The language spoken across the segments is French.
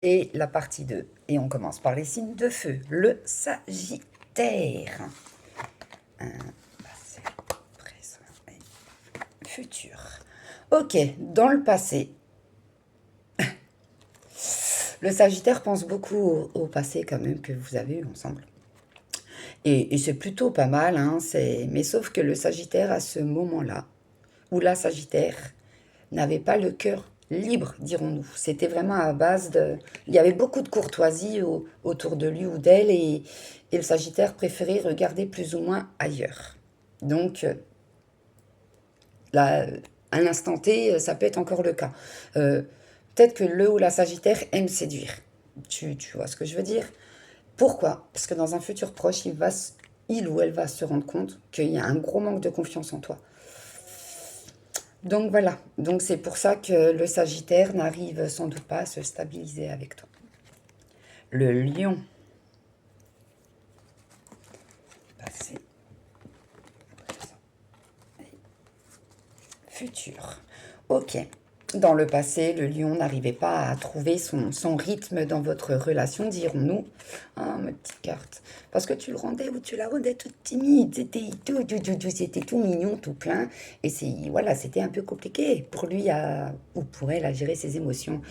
Et la partie 2. Et on commence par les signes de feu. Le Sagittaire. Passé, présent et futur. Ok, dans le passé, le Sagittaire pense beaucoup au passé quand même que vous avez eu ensemble. Et c'est plutôt pas mal, hein, mais sauf que le Sagittaire, à ce moment-là, où la Sagittaire n'avait pas le cœur libre, dirons-nous. C'était vraiment à base de... Il y avait beaucoup de courtoisie autour de lui ou d'elle, et le Sagittaire préférait regarder plus ou moins ailleurs. Donc, là, à l'instant T, ça peut être encore le cas. Euh, Peut-être que le ou la Sagittaire aime séduire. Tu vois ce que je veux dire? Pourquoi? Parce que dans un futur proche, il ou elle va se rendre compte qu'il y a un gros manque de confiance en toi. Donc voilà, donc c'est pour ça que le Sagittaire n'arrive sans doute pas à se stabiliser avec toi. Le Lion, passé, présent et futur. Ok, dans le passé, le Lion n'arrivait pas à trouver son rythme dans votre relation, dirons-nous. Ah, ma petite carte. Parce que tu le rendais ou tu la rendais toute timide. C'était tout mignon, tout plein. Et voilà, c'était un peu compliqué pour lui ou pour elle à gérer ses émotions.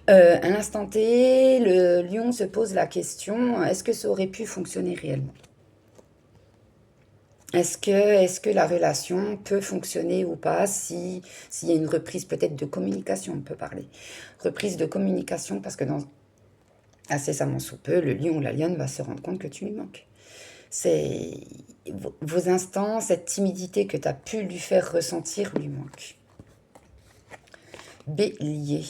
À l'instant T, le Lion se pose la question, est-ce que ça aurait pu fonctionner réellement? Est-ce que la relation peut fonctionner ou pas s'il y a une reprise peut-être de communication, on peut parler. Reprise de communication parce que dans incessamment sous peu, le lion ou la lionne va se rendre compte que tu lui manques. C'est vos instants, cette timidité que tu as pu lui faire ressentir lui manque. Bélier.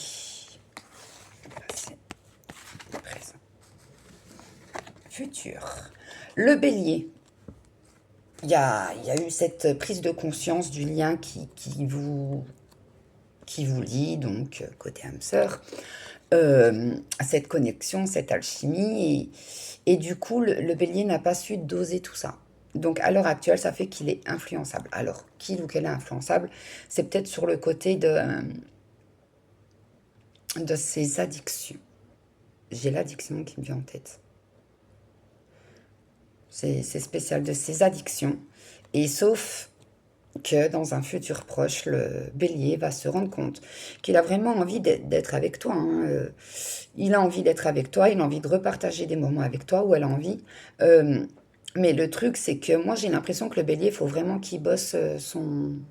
Passé, présent, futur. Le bélier. Il y a eu cette prise de conscience du lien qui vous lie, donc côté âme sœur, cette connexion, cette alchimie, et du coup, le bélier n'a pas su doser tout ça. Donc à l'heure actuelle, ça fait qu'il est influençable. Alors, qu'il ou qu'elle est influençable, c'est peut-être sur le côté de ses addictions. J'ai l'addiction qui me vient en tête. C'est spécial de ses addictions. Et sauf que dans un futur proche, le bélier va se rendre compte qu'il a vraiment envie d'être avec toi. Hein. Il a envie d'être avec toi, il a envie de repartager des moments avec toi, ou elle a envie. Euh, mais le truc, c'est que moi, j'ai l'impression que le bélier, il faut vraiment qu'il bosse son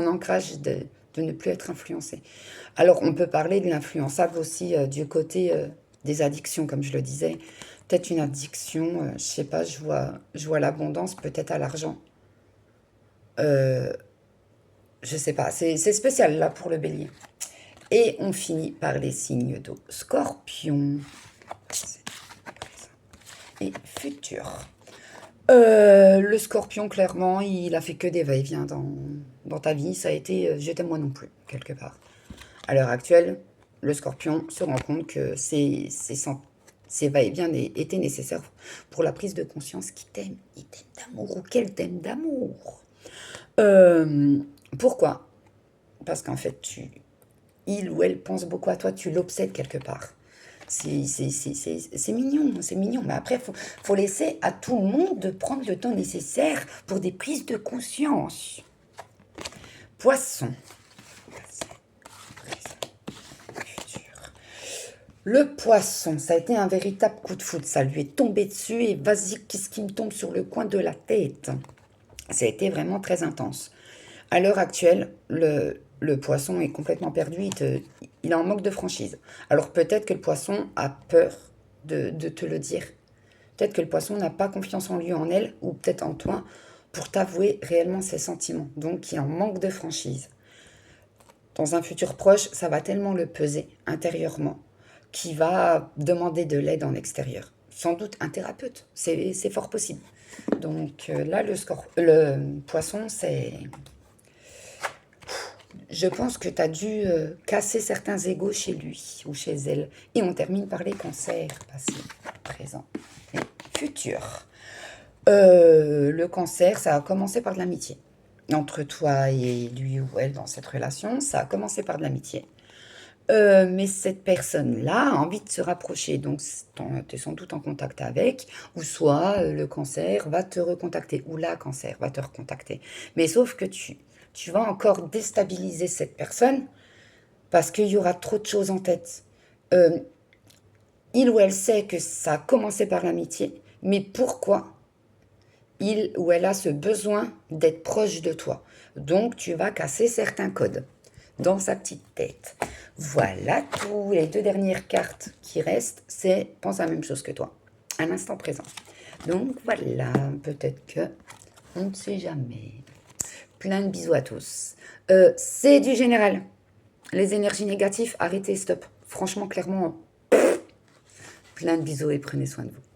ancrage de ne plus être influencé. Alors, on peut parler de l'influençable aussi du côté des addictions, comme je le disais. Peut-être une addiction, je sais pas, je vois l'abondance peut-être à l'argent. Euh, je sais pas, c'est spécial là pour le bélier. Et on finit par les signes d'eau. Scorpion. Et futur. Le scorpion, clairement, il a fait que des va-et-vient dans ta vie. Ça a été je t'aime moi non plus, quelque part. À l'heure actuelle, le scorpion se rend compte que ces va-et-vient étaient nécessaires pour la prise de conscience qu'il t'aime. Il t'aime d'amour ou qu'elle t'aime d'amour. Euh, Pourquoi? Parce qu'en fait, il ou elle pense beaucoup à toi, tu l'obsèdes quelque part. C'est mignon, c'est mignon. Mais après, faut laisser à tout le monde de prendre le temps nécessaire pour des prises de conscience. Poisson. Le poisson, ça a été un véritable coup de foudre. Ça lui est tombé dessus et vas-y, qu'est-ce qui me tombe sur le coin de la tête? Ça a été vraiment très intense. À l'heure actuelle, le poisson est complètement perdu, il est en manque de franchise. Alors peut-être que le poisson a peur de te le dire. Peut-être que le poisson n'a pas confiance en lui, en elle, ou peut-être en toi, pour t'avouer réellement ses sentiments. Donc il en manque de franchise. Dans un futur proche, ça va tellement le peser intérieurement qu'il va demander de l'aide en extérieur. Sans doute un thérapeute, c'est fort possible. Donc là, le poisson, je pense que tu as dû casser certains égos chez lui ou chez elle. Et on termine par les cancers, passé, présent et futur. Le cancer, ça a commencé par de l'amitié. Entre toi et lui ou elle dans cette relation, ça a commencé par de l'amitié. Mais cette personne-là a envie de se rapprocher, donc tu es sans doute en contact avec, ou soit le cancer va te recontacter, ou la cancer va te recontacter. Mais sauf que tu vas encore déstabiliser cette personne parce qu'il y aura trop de choses en tête. Euh, il ou elle sait que ça a commencé par l'amitié, mais pourquoi il ou elle a ce besoin d'être proche de toi. Donc, tu vas casser certains codes dans sa petite tête. Voilà tout. Les deux dernières cartes qui restent, c'est pense à la même chose que toi, à l'instant présent. Donc voilà, peut-être que on ne sait jamais. Plein de bisous à tous. C'est du général. Les énergies négatives, arrêtez, stop. Franchement, clairement, plein de bisous et prenez soin de vous.